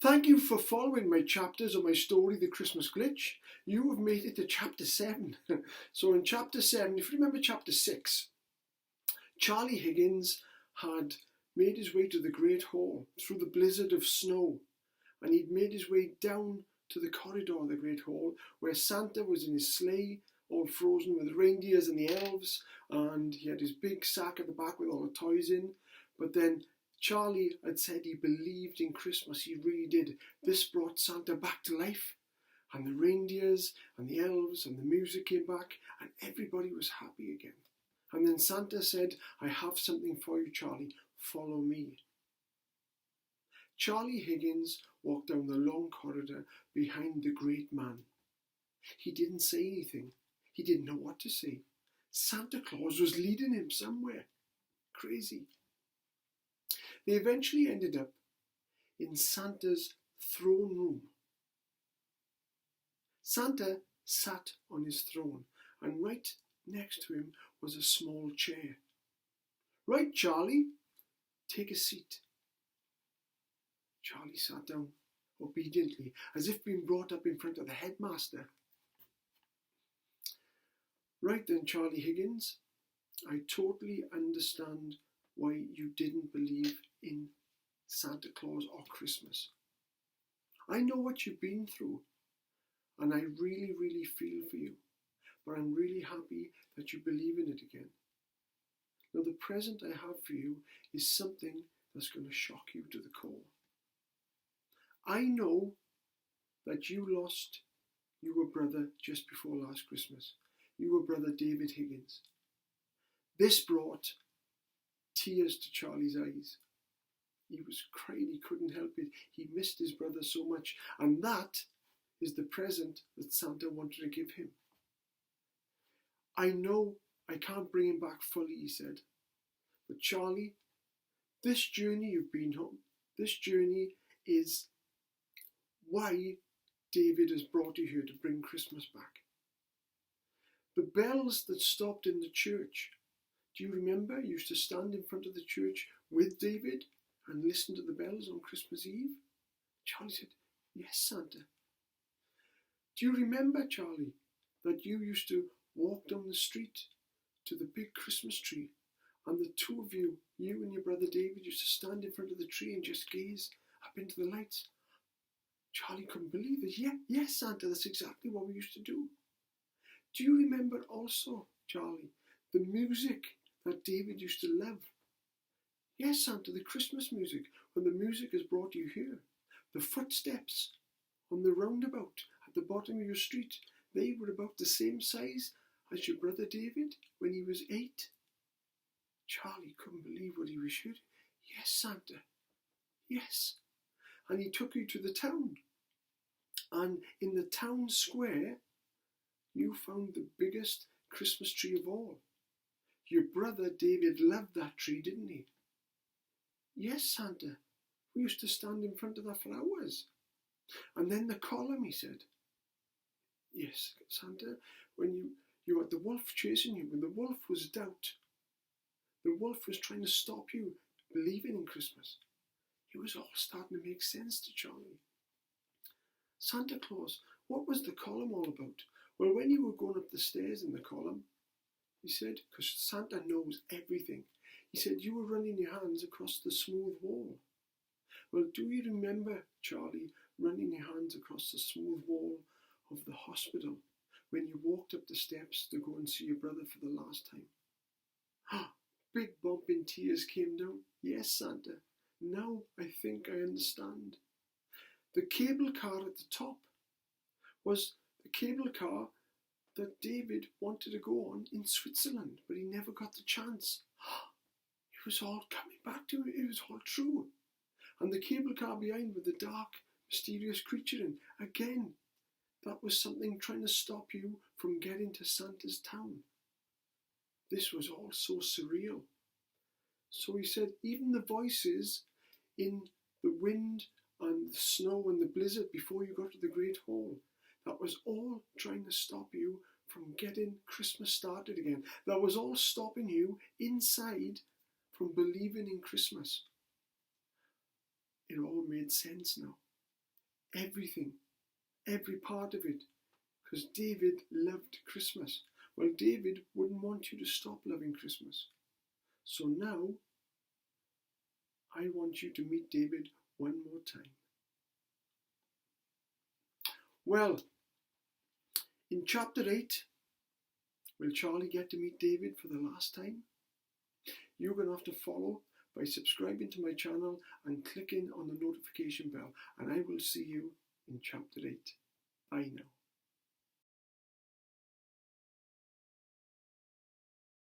Thank you for following my chapters of my story, The Christmas Glitch. You have made it to chapter 7. So in chapter 7, if you remember chapter 6, Charlie Higgins had made his way to the Great Hall through the blizzard of snow, and he'd made his way down to the corridor of the Great Hall where Santa was in his sleigh, all frozen with reindeers and the elves, and he had his big sack at the back with all the toys in. But then Charlie had said he believed in Christmas. He really did. This brought Santa back to life, and the reindeers and the elves and the music came back, and everybody was happy again. And then Santa said, "I have something for you, Charlie. Follow me." Charlie Higgins walked down the long corridor behind the great man. He didn't say anything. He didn't know what to say. Santa Claus was leading him somewhere. Crazy. They eventually ended up in Santa's throne room. Santa sat on his throne, and right next to him was a small chair. "Right, Charlie, take a seat." Charlie sat down obediently, as if being brought up in front of the headmaster. "Right then, Charlie Higgins, I totally understand why you didn't believe in Santa Claus or Christmas. I know what you've been through, and I really, really feel for you, but I'm really happy that you believe in it again. Now, the present I have for you is something that's going to shock you to the core. I know that you lost your brother just before last Christmas. Your brother David Higgins. This brought tears to Charlie's eyes. He was crying, he couldn't help it. He missed his brother so much, and that is the present that Santa wanted to give him. I know I can't bring him back fully," he said, "but Charlie, this journey you've been on, this journey is why David has brought you here to bring Christmas back. The bells that stopped in the church, do you remember? You used to stand in front of the church with David and listen to the bells on Christmas Eve?" Charlie said, "Yes, Santa." "Do you remember, Charlie, that you used to walk down the street to the big Christmas tree, and the two of you and your brother David, used to stand in front of the tree and just gaze up into the lights?" Charlie couldn't believe it. Yes, Santa, that's exactly what we used to do." "Do you remember also, Charlie, the music that David used to love?" "Yes, Santa, the Christmas music, when the music has brought you here. The footsteps on the roundabout at the bottom of your street, they were about the same size as your brother David when he was 8. Charlie couldn't believe what he was hearing. "Yes, Santa, yes." "And he took you to the town. And in the town square, you found the biggest Christmas tree of all. Your brother David loved that tree, didn't he?" "Yes, Santa, we used to stand in front of that for hours." "And then the column," he said. "Yes, Santa, when you had the wolf chasing you, when the wolf was doubt. The wolf was trying to stop you believing in Christmas." It was all starting to make sense to Charlie. "Santa Claus, what was the column all about?" "Well, when you were going up the stairs in the column," he said, because Santa knows everything, he said, "you were running your hands across the smooth wall. Well, do you remember, Charlie, running your hands across the smooth wall of the hospital when you walked up the steps to go and see your brother for the last time?" Big bumping tears came down. "Yes, Santa, now I think I understand. The cable car at the top was the cable car that David wanted to go on in Switzerland, but he never got the chance." It was all coming back to him. It was all true. "And the cable car behind with the dark, mysterious creature in. Again, that was something trying to stop you from getting to Santa's town." This was all so surreal. So he said, even the voices in the wind and the snow and the blizzard before you got to the Great Hall, that was all trying to stop you from getting Christmas started again. That was all stopping you inside from believing in Christmas. It all made sense now. everything, every part of it, because David loved Christmas. Well, David wouldn't want you to stop loving Christmas. So now, I want you to meet David one more time. Well, in chapter 8, will Charlie get to meet David for the last time? You're going to have to follow by subscribing to my channel and clicking on the notification bell, and I will see you in chapter 8. Bye now.